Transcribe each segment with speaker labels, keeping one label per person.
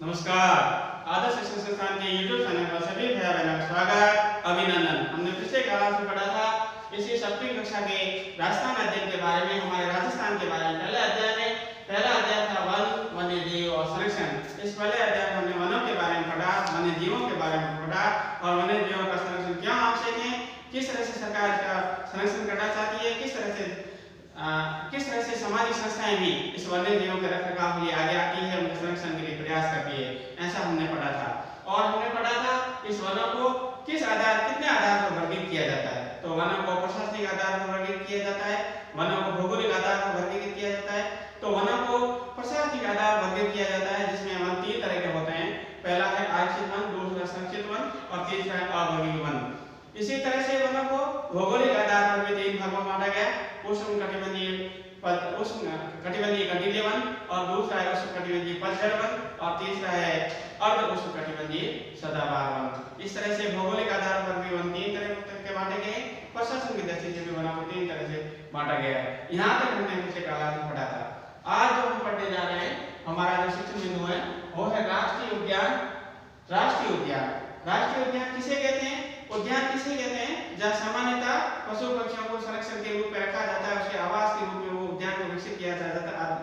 Speaker 1: नमस्कार। आदर्श शिक्षण संस्थान के YouTube चैनल पर सभी भाई बहनों का स्वागत, अभिनंदन। हमने पिछले क्लास में पढ़ा था इसी सप्तमी कक्षा के राजस्थान अध्ययन के बारे में, हमारे राजस्थान के बारे में। पहला अध्याय था वन, वन्य जीव और संरक्षण। इस पहले अध्याय में हमने वनों के बारे में पढ़ा, वन्य जीवों के बारे में पढ़ा और वन्य जीवों का संरक्षण क्यों आवश्यक है, किस तरह से सरकार इसका संरक्षण करना चाहती है, किस तरह से सामाजिक संस्थाएं भी इस वन्य जीवों के रखरखाव के लिए आगे आती है, उनके संरक्षण के लिए प्रयास करती है। ऐसा हमने पढ़ा था। और हमने पढ़ा था इस वनों को कितने आधार पर वर्गीकृत किया जाता है। तो वनों को प्रशासनिक आधार पर वर्गीकृत किया जाता है, वनों को भौगोलिक आधार पर वर्गीकृत किया जाता है। तो वनों को प्रशासनिक आधार पर वर्गीकृत किया जाता है, जिसमें वन तीन तरह के होते हैं। पहला है आरक्षित वन, दूसरा संरक्षित वन और तीसरा है अवर्गीकृत वन। इसी तरह से वनों को भौगोलिक आधार पर भी तीन भागों में बांटा गया। उष्णकटिबंधीय कंटीले वन और दूसरा है उष्णकटिबंधीय पतझड़ वन और तीसरा है अर्ध उष्णकटिबंधीय सदाबहार वन। इस तरह से भौगोलिक आधार पर भी वन तीन तरह के बांटे गए, प्रशासन की दृष्टि से भी वनों को तीन तरह से बांटा गया है। यहाँ तक हमने पिछले क्लास में पढ़ा था। आज जो हम पढ़ने जा रहे हैं, हमारा जो शिक्षण बिंदु है वो है राष्ट्रीय उद्यान। राष्ट्रीय उद्यान किसे कहते हैं? उद्यान किसे कहते हैं जहाँ सामान्यतः पशु पक्षियों को संरक्षण के रूप में रखा जाता है, उसके आवास के रूप में वो उद्यान को विकसित किया जाता है।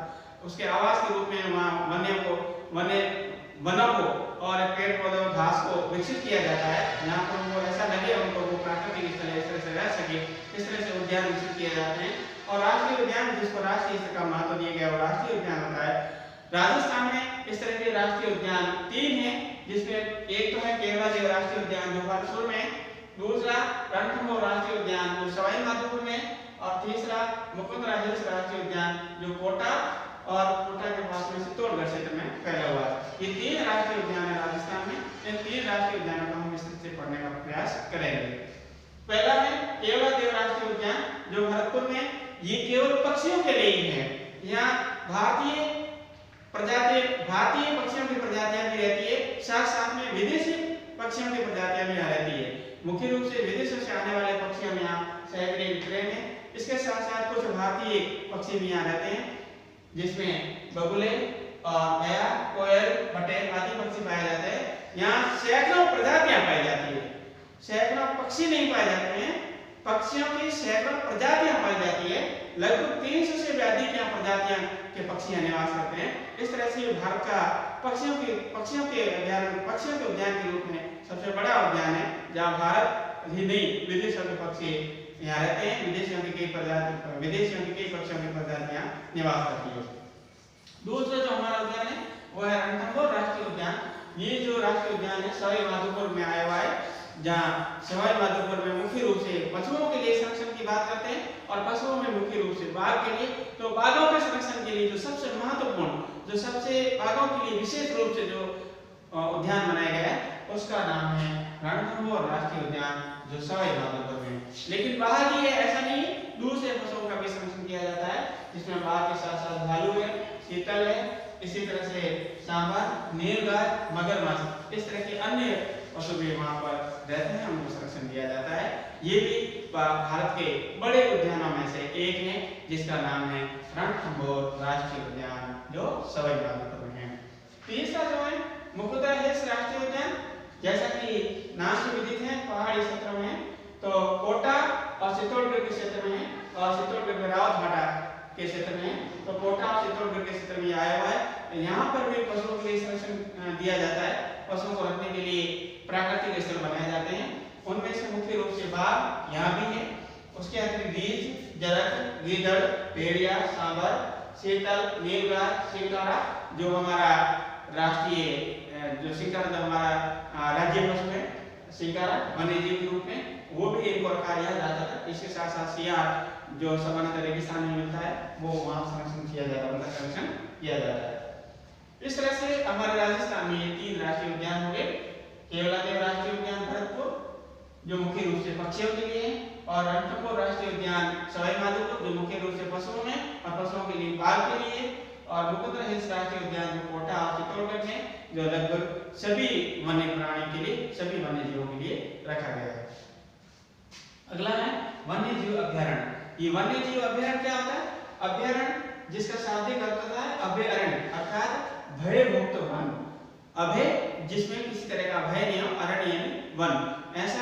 Speaker 1: उसके आवास के रूप में वहाँ वनों को और पेड़ पौधों घास को विकसित किया जाता है, जहाँ पर उनको ऐसा लगे उनको वो प्राकृतिक स्थल इस तरह से रह सके, इस तरह से उद्यान विकसित किए जाते हैं। और राष्ट्रीय उद्यान, जिसको राष्ट्रीय स्तर का महत्व दिया गया, वो राष्ट्रीय उद्यान होता है। राजस्थान में इस तरह के राष्ट्रीय उद्यान तीन हैं, जिसमें एक तो है केवलादेव राष्ट्रीय उद्यान जो भरतपुर में, दूसरा रणथंभौर राष्ट्रीय उद्यान जो सवाई माधोपुर में, और तीसरा मुकुंदरा हिल्स राष्ट्रीय उद्यान जो कोटा के पास में चित्तौड़गढ़ क्षेत्र में फैला हुआ है। ये तीन राष्ट्रीय उद्यान है राजस्थान में। इन तीन राष्ट्रीय उद्यानों को हम विस्तृत से पढ़ने का प्रयास करेंगे। पहला है केवलादेव राष्ट्रीय उद्यान जो भरतपुर में, ये केवल पक्षियों के लिए ही है। यहाँ भारतीय पक्षियों की प्रजातियां भी रहती है, साथ में विदेशी पक्षियों की प्रजातियां भी यहाँ रहती है। मुख्य रूप से विदेशों से आने वाले पक्षी हम यहाँ सैकड़े विक्रय हैं। इसके साथ कुछ भारतीय पक्षी भी यहाँ रहते हैं, जिसमें बगुले और नया, कोयल, बटेर आदि पक्षी पाए जाते हैं। यहाँ सैकड़ों प्रजातियां पाई जाती है, सैकड़ों पक्षी नहीं पाए जाते हैं, पक्षियों की सैकड़ों प्रजातियां पाई जाती है। लगभग 300 से भी अधिक यहाँ प्रजातियां के पक्षी निवास करते हैं। इस तरह से भारत का पक्षियों के उद्यान के रूप में सबसे बड़ा उद्यान है, जहाँ भारत ही नहीं विदेशों के पक्षी यहाँ रहते हैं। विदेशियों की कई पक्षियों की प्रजातियां निवास करती है। दूसरा जो हमारा उद्यान है वो है रणथंभौर राष्ट्रीय उद्यान। ये जो राष्ट्रीय उद्यान है सवाई माधोपुर में आया हुआ है, जहाँ सवाई माधोपुर में मुख्य रूप से पशुओं के लिए संरक्षण की बात करते हैं, और पशुओं में मुख्य रूप से बाघ के लिए। तो बाघों के संरक्षण के लिए जो सबसे महत्वपूर्ण, जो सबसे बाघों के लिए विशेष रूप से जो उद्यान बनाया गया है, उसका नाम है रणथंभौर राष्ट्रीय उद्यान जो सवाई माधोपुर में। लेकिन बाघ ही है ऐसा नहीं, दूसरे पशुओं का भी संरक्षण किया जाता है, जिसमें बाघ के साथ साथ भालू है, चीतल है, इसी तरह से सांभर, नीलगाय, मगरमच्छ, इस तरह के अन्य पशु भी वहाँ पर रहते हैं, उनको संरक्षण दिया जाता है। ये भी भारत के बड़े उद्यानों में से एक है, जिसका नाम है रणथंभौर राष्ट्रीय उद्यान जो सवाई माधोपुर में है। तीसरा जो है मुकुंदरा हिल्स राष्ट्रीय उद्यान, जैसा कि नाम से विदित है, पहाड़ी क्षेत्र में, तो कोटा और चित्तौड़गढ़ के क्षेत्र में है, और चित्तौड़गढ़ में रावतभाटा के क्षेत्र में, तो कोटा और चित्तौड़गढ़ के क्षेत्र में आया हुआ है। यहाँ पर भी पशुओं के लिए संरक्षण दिया जाता है। पशुओं को रखने के लिए प्राकृतिक स्थल बनाए जाते हैं। उनमें से मुख्य रूप से बाघ यहाँ भी है, उसके अतिरिक्त रीछ, जरख, गीदड़, भेड़िया, सांभर, चीतल, नीलगाय, शिंकारा, जो हमारा राष्ट्रीय जो शिंकारा जो हमारा राज्य पशु है, शिंकारा वन्य जीव के रूप में, वो भी इनको रखा जाता है। इसके साथ साथ सियार जो सामान्यतः रेगिस्तान में मिलता है, वो वहाँ संरक्षण किया जाता है, उनका संरक्षण किया जाता है। इस तरह से हमारे राजस्थान में ये तीन राष्ट्रीय उद्यान हो गए। केवलादेव राष्ट्रीय उद्यान भरतपुर जो मुख्य रूप से पक्षियों के लिए है, और रणथंभौर राष्ट्रीय उद्यान सवाई माधोपुर जो मुख्य रूप से पशुओं में और पशुओं के लिए बाघ के लिए, और मुकुंदरा हिल्स राष्ट्रीय उद्यान जो कोटा और चित्तौड़गढ़ में, जो लगभग सभी वन्य प्राणी के लिए, सभी वन्य जीवों के लिए रखा गया है। अगला है वन्य जीव अभ्यारण्य। ये वन्य जीव अभ्यारण्य क्या होता है? अभ्यारण्य जिसका शाब्दिक अर्थ होता है अभयारण्य, अर्थात भयमुक्त वन। अभय जिसमें किसी तरह का भय नहीं हो, अरण्य यानी वन, ऐसा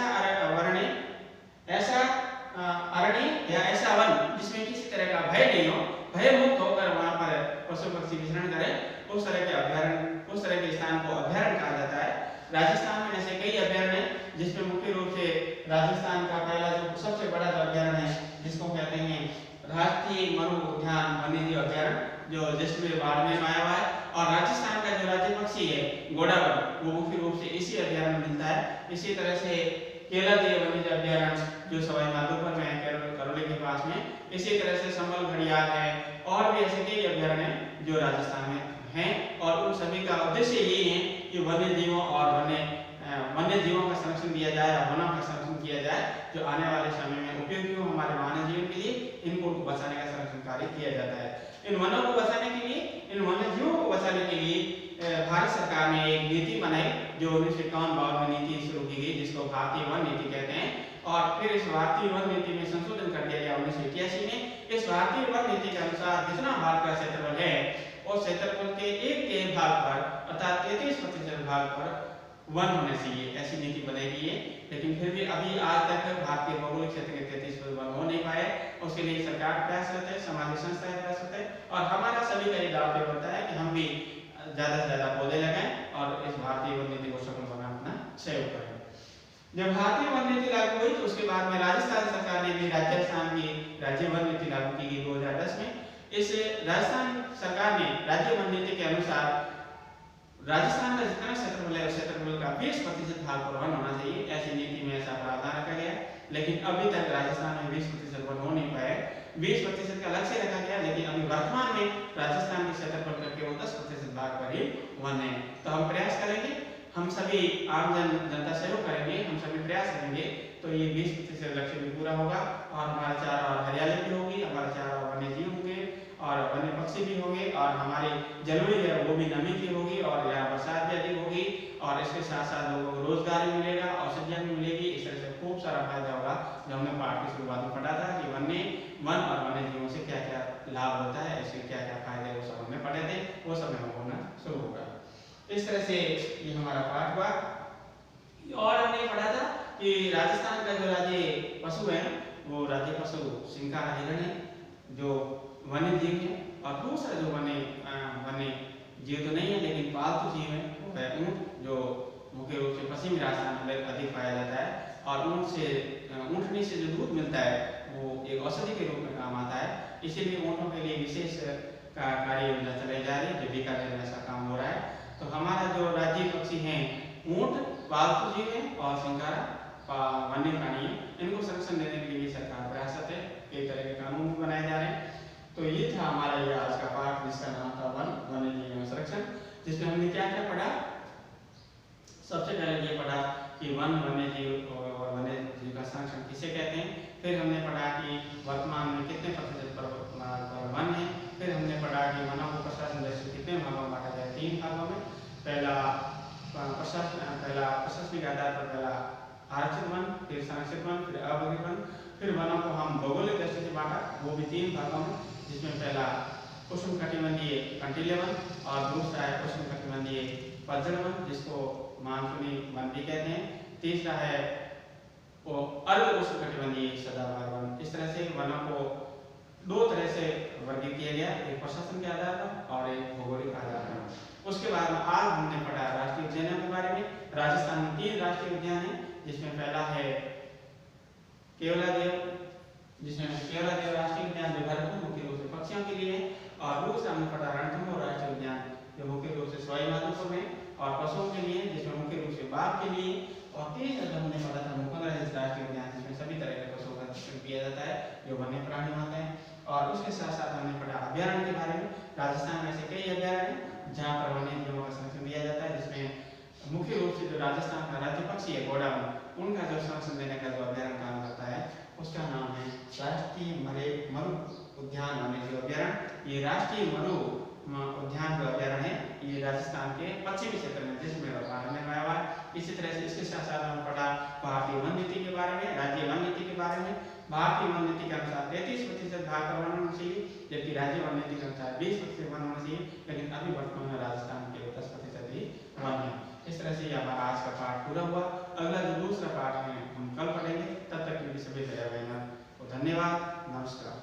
Speaker 1: अरण्य या ऐसा वन जिसमें किसी तरह का भय नहीं हो, भय मुक्त होकर वहां पर पशु पक्षी विचरण करें, उस तरह के अभ्यारण्य, उस तरह के स्थान को अभ्यारण्य कहा जाता है। राजस्थान में ऐसे कई अभ्यारण्य हैं, जिसमें मुख्य रूप से राजस्थान का पहला जो सबसे बड़ा जो अभ्यारण्य है, जिसको कहते हैं राष्ट्रीय मनु उद्यान वन्यजीव अभ्यारण्य, जो जैसलमेर बाड़मेर में आया हुआ है। और राजस्थान का जो राज्य पक्षी है घोड़ावल, वो मुख्य रूप से इसी अभ्यारण्य में मिलता है। इसी तरह से केलादेव वन्यजीव अभ्यारण्य जो सवाई माधोपुर में है, करौली के पास में, इसी तरह से संबल घड़ियाल है, और भी ऐसे कई अभ्यारण्य हैं जो राजस्थान में हैं। और उन सभी का उद्देश्य यही है कि वन्य जीवों और वन्य जीवों का संरक्षण किया जाए और वनों का संरक्षण किया जाए, जो आने वाले समय में उपयोगी हो हमारे मानव जीवन के लिए। इनको बचाने का संरक्षण कार्य किया जाता है। इन वनों को बचाने के लिए, इन वन्य जीवों को बचाने के लिए भारत सरकार ने एक नीति बनाई, जो 1951-52 में नीति शुरू की गई, जिसको भारतीय वन नीति कहते हैं। और फिर इस भारतीय वन नीति में संशोधन कर दिया गया 1981 में। इस भारतीय वन नीति के अनुसार जितना भारत का क्षेत्रफल है, उस क्षेत्रफल के 1/3 भाग पर अर्थात 33% भाग पर वन होने चाहिए, ऐसी नीति बनाई गई है। लेकिन फिर भी अभी आज तक भारत के भौगोलिक क्षेत्र के 33% वन हो नहीं पाए। उसके लिए सरकार प्रयासरत है, सामाजिक संस्थाएं प्रयासरत है, और हमारा सभी का ये दायित्व बनता है कि हम भी ज्यादा से ज्यादा पौधे लगाएं और इस भारतीय वन नीति को सफल बनाने अपना सहयोग करें। जब भारतीय वन नीति लागू हुई, तो उसके बाद में राजस्थान सरकार ने भी राजस्थान की राज्य वन नीति लागू की गई 2010 में। इस राजस्थान सरकार ने राज्य वन नीति के अनुसार राजस्थान का जितना क्षेत्रफल है, उस क्षेत्रफल का 20% भाग पर वन होना चाहिए, ऐसी नीति में ऐसा प्रावधान रखा गया। लेकिन अभी तक राजस्थान में 20% वन हो नहीं पाए। 20% का लक्ष्य रखा गया, लेकिन अभी वर्तमान में राजस्थान के क्षेत्रफल का केवल 10% भाग पर ही वन है। तो हम प्रयास करेंगे, हम सभी आम जनता सहयोग करेंगे, हम सभी प्रयास करेंगे, तो ये 20% लक्ष्य भी पूरा होगा और हमारे चारों ओर हरियाली भी होगी, हमारे चारों ओर वन्य जीव होंगे और वन्य पक्षी भी होंगे, और हमारी जलवायु है वो भी नमी की होगी, और यहाँ बरसात भी अधिक होगी, और इसके साथ साथ लोगों को रोजगार भी मिलेगा, औषधियाँ भी मिलेगी। इस तरह से खूब सारा फायदा होगा। जो हमने पाठ की शुरुआत में पढ़ा था कि वन और वन्य जीवों से क्या क्या लाभ होता है, इसके क्या क्या फायदे, वो सब हमने पढ़े थे, वो सब में होना शुरू होगा। इस तरह से ये हमारा पाठ हुआ। और हमने पढ़ा था कि राजस्थान का जो राज्य पशु है, वो राज्य पशु सिंकार हिरण है, जो वन्य जीव है। और दूसरा जो वन्य जीव तो नहीं है, लेकिन पालतू जीव है, वो है ऊँट, जो मुख्य रूप से पश्चिमी राजस्थान में अधिक पाया जाता है। और ऊँटनी से जो दूध मिलता है, वो एक औषधि के रूप में काम आता है। इसीलिए ऊँटों के लिए विशेष कार्य योजना चलाई जा रही है, जो बीकानेर में ऐसा काम हो रहा है। तो हमारा जो राज्य पक्षी हैं, ऊँट पालतू जीव है और सिंकारा वन्य प्राणी है, इनको संरक्षण देने के लिए सरकार प्रयासरत है। कई तरह के कानून बनाए जा रहे हैं। तो ये था हमारा ये आज का पाठ, जिसका नाम था वन्य जीव संरक्षण, जिसमें हमने क्या क्या पढ़ा। सबसे पहले ये पढ़ा कि वन्य जीव और वन्य जीव का संरक्षण किसे कहते हैं। फिर हमने पढ़ा कि वर्तमान में कितने प्रतिशत पर वन है। फिर हमने पढ़ा कि वनों को प्रशासन दृष्टि कितने भागों में बांटा जाए, 3 भागों में। पहला प्रशासनिक आधार पर पहला आरक्षित वन, फिर संरक्षित वन, फिर अवरोधित वन। फिर वनों को हम भौगोलिक दृष्टि से बांटा, वो भी 3 भागों में, जिसमें पहला उष्णकटिबंधीय कंटीले वन, और दूसरा है उष्णकटिबंधीय पतझड़ वन, जिसको मानसूनी वन भी कहते हैं। तीसरा है वो अर्ध उष्णकटिबंधीय सदाबहार वन। इस तरह से वनों को 2 तरह से वर्गीकृत किया गया, एक प्रशासन के आधार पर और एक भौगोलिक आधार पर। उसके बाद आज हमने पढ़ा राष्ट्रीय उद्यानों के बारे में। राजस्थान में 3 राष्ट्रीय उद्यान हैं, जिसमें पहला है केवलादेव, राष्ट्रीय उद्यान जो भारत में मुख्य रूप से पक्षियों के लिए है। और दूसरा हमने पढ़ा रणथंभौर राष्ट्रीय उद्यान, जो मुख्य रूप से सवाई माधोपुर में और पशुओं के लिए, जिसमें मुख्य रूप से बाघ के लिए। और तीसरा हमने पढ़ा था मुकुंदराज राष्ट्रीय उद्यान, जिसमें सभी तरह के पशुओं का संरक्षण किया जाता है, जो वन्य प्राणी होते हैं। और उसके साथ साथ हमने पढ़ा अभ्यारण्य के बारे में। राजस्थान में ऐसे कई अभ्यारण्य हैं जहाँ पर वन्य जीवों का संरक्षण दिया जाता है, जिसमें मुख्य रूप से जो राजस्थान का राज्य पक्षी है घोड़ावल, उनका जो संरक्षण देने का जो अभ्यारण्य काम करता है, उसका नाम है राष्ट्रीय मरु उद्यान वन्यजीव अभ्यारण्य। ये राष्ट्रीय मरु उद्यान जो अभ्यारण्य है, ये राजस्थान के पश्चिमी क्षेत्र में जैसलमेर और बाड़मेर में आया हुआ है। इसी तरह से इसके साथ साथ हमने पढ़ा भारतीय वन नीति के बारे में, राज्य वन नीति के बारे में। भारतीय वन नीति के अनुसार 33% भाग पर वन होना चाहिए, जबकि राज्य वन नीति के अनुसार 20% वन होना चाहिए। लेकिन अभी वर्तमान में राजस्थान के 10% ही वन है। इस तरह से हमारा आज का पाठ पूरा हुआ। अगला जो दूसरा पाठ है हम कल पढ़ेंगे। तब तक के लिए सभी भाई बहनों को धन्यवाद। नमस्कार।